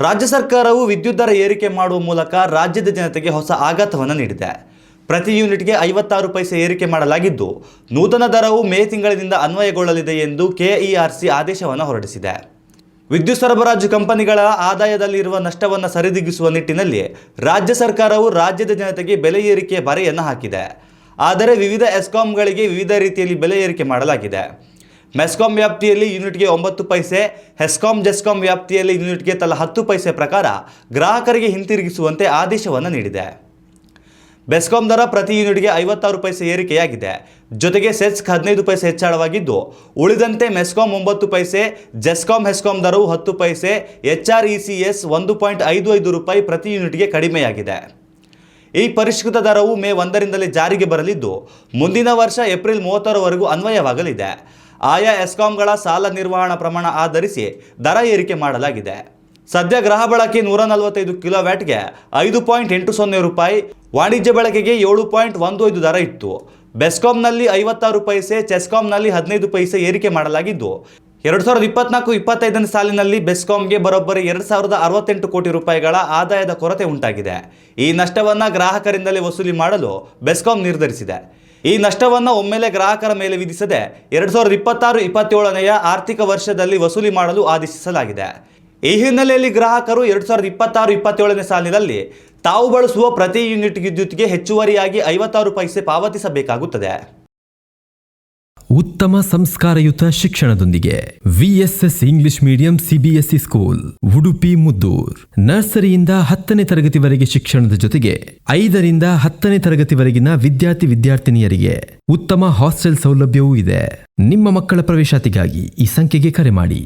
ರಾಜ್ಯ ಸರ್ಕಾರವು ವಿದ್ಯುತ್ ದರ ಏರಿಕೆ ಮಾಡುವ ಮೂಲಕ ರಾಜ್ಯದ ಜನತೆಗೆ ಹೊಸ ಆಘಾತವನ್ನು ನೀಡಿದೆ. ಪ್ರತಿ ಯೂನಿಟ್ಗೆ 56 ಪೈಸೆ ಏರಿಕೆ ಮಾಡಲಾಗಿದ್ದು, ನೂತನ ದರವು ಮೇ ತಿಂಗಳಿನಿಂದ ಅನ್ವಯಗೊಳ್ಳಲಿದೆ ಎಂದು ಕೆಇಆರ್ಸಿ ಆದೇಶವನ್ನು ಹೊರಡಿಸಿದೆ. ವಿದ್ಯುತ್ ಸರಬರಾಜು ಕಂಪನಿಗಳ ಆದಾಯದಲ್ಲಿರುವ ನಷ್ಟವನ್ನು ಸರಿದೂಗಿಸುವ ನಿಟ್ಟಿನಲ್ಲಿ ರಾಜ್ಯ ಸರ್ಕಾರವು ರಾಜ್ಯದ ಜನತೆಗೆ ಬೆಲೆ ಏರಿಕೆಯ ಬರೆಯನ್ನು ಹಾಕಿದೆ. ಆದರೆ ವಿವಿಧ ಎಸ್ಕಾಂಗಳಿಗೆ ವಿವಿಧ ರೀತಿಯಲ್ಲಿ ಬೆಲೆ ಏರಿಕೆ ಮಾಡಲಾಗಿದೆ. ಮೆಸ್ಕಾಂ ವ್ಯಾಪ್ತಿಯಲ್ಲಿ ಯೂನಿಟ್ಗೆ 9 ಪೈಸೆ, ಹೆಸ್ಕಾಂ ಜೆಸ್ಕಾಂ ವ್ಯಾಪ್ತಿಯಲ್ಲಿ ಯೂನಿಟ್ಗೆ ತಲಾ 10 ಪೈಸೆ ಪ್ರಕಾರ ಗ್ರಾಹಕರಿಗೆ ಹಿಂತಿರುಗಿಸುವಂತೆ ಆದೇಶವನ್ನು ನೀಡಿದೆ. ಬೆಸ್ಕಾಂ ದರ ಪ್ರತಿ ಯೂನಿಟ್ಗೆ 56 ಪೈಸೆ ಏರಿಕೆಯಾಗಿದೆ. ಜೊತೆಗೆ ಸೆಸ್ಕ್ 15 ಪೈಸೆ ಹೆಚ್ಚಳವಾಗಿದ್ದು, ಉಳಿದಂತೆ ಮೆಸ್ಕಾಂ 9 ಪೈಸೆ, ಜೆಸ್ಕಾಂ ಹೆಸ್ಕಾಂ ದರವು 10 ಪೈಸೆ, HRECS 1.55 ರೂಪಾಯಿ ಪ್ರತಿ ಯೂನಿಟ್ಗೆ ಕಡಿಮೆಯಾಗಿದೆ. ಈ ಪರಿಷ್ಕೃತ ದರವು ಮೇ 1ರಿಂದಲೇ ಜಾರಿಗೆ ಬರಲಿದ್ದು, ಮುಂದಿನ ವರ್ಷ ಏಪ್ರಿಲ್ 30ರವರೆಗೂ ಅನ್ವಯವಾಗಲಿದೆ. ಆಯಾ ಎಸ್ಕಾಂಗಳ ಸಾಲ ನಿರ್ವಹಣಾ ಪ್ರಮಾಣ ಆಧರಿಸಿ ದರ ಏರಿಕೆ ಮಾಡಲಾಗಿದೆ. ಸದ್ಯ ಗೃಹ ಬಳಕೆ 145 ಕಿಲೋವ್ಯಾಟ್ಗೆ 5.80 ರೂಪಾಯಿ, ವಾಣಿಜ್ಯ ಬಳಕೆಗೆ 7.15 ದರ ಇತ್ತು. ಬೆಸ್ಕಾಂನಲ್ಲಿ 56 ಪೈಸೆ, ಚೆಸ್ಕಾಂನಲ್ಲಿ 15 ಪೈಸೆ ಏರಿಕೆ ಮಾಡಲಾಗಿದ್ದು, 2024-25ನೇ ಸಾಲಿನಲ್ಲಿ ಬೆಸ್ಕಾಂಗೆ ಬರೋಬ್ಬರಿ 2068 ಕೋಟಿ ರೂಪಾಯಿಗಳ ಆದಾಯದ ಕೊರತೆ ಉಂಟಾಗಿದೆ. ಈ ನಷ್ಟವನ್ನು ಗ್ರಾಹಕರಿಂದಲೇ ವಸೂಲಿ ಮಾಡಲು ಬೆಸ್ಕಾಂ ನಿರ್ಧರಿಸಿದೆ. ಈ ನಷ್ಟವನ್ನು ಒಮ್ಮೆಲೆ ಗ್ರಾಹಕರ ಮೇಲೆ ವಿಧಿಸದೆ 2026-27ನೇ ಆರ್ಥಿಕ ವರ್ಷದಲ್ಲಿ ವಸೂಲಿ ಮಾಡಲು ಆದೇಶಿಸಲಾಗಿದೆ. ಈ ಹಿನ್ನೆಲೆಯಲ್ಲಿ ಗ್ರಾಹಕರು 2026-27ನೇ ಸಾಲಿನಲ್ಲಿ ತಾವು ಬಳಸುವ ಪ್ರತಿ ಯೂನಿಟ್ ವಿದ್ಯುತ್ಗೆ ಹೆಚ್ಚುವರಿಯಾಗಿ 56 ಪೈಸೆ ಪಾವತಿಸಬೇಕಾಗುತ್ತದೆ. ಉತ್ತಮ ಸಂಸ್ಕಾರಯುತ ಶಿಕ್ಷಣದೊಂದಿಗೆ VSS English medium CBSE school Udupi Muddur. ನರ್ಸರಿಯಿಂದ 10ನೇ ತರಗತಿವರೆಗೆ ಶಿಕ್ಷಣದ ಜೊತೆಗೆ 5ರಿಂದ 10ನೇ ತರಗತಿವರೆಗಿನ ವಿದ್ಯಾರ್ಥಿನಿಯರಿಗೆ ಉತ್ತಮ ಹಾಸ್ಟೆಲ್ ಸೌಲಭ್ಯವೂ ಇದೆ. ನಿಮ್ಮ ಮಕ್ಕಳ ಪ್ರವೇಶಾತಿಗಾಗಿ ಈ ಸಂಖ್ಯೆಗೆ ಕರೆ ಮಾಡಿ.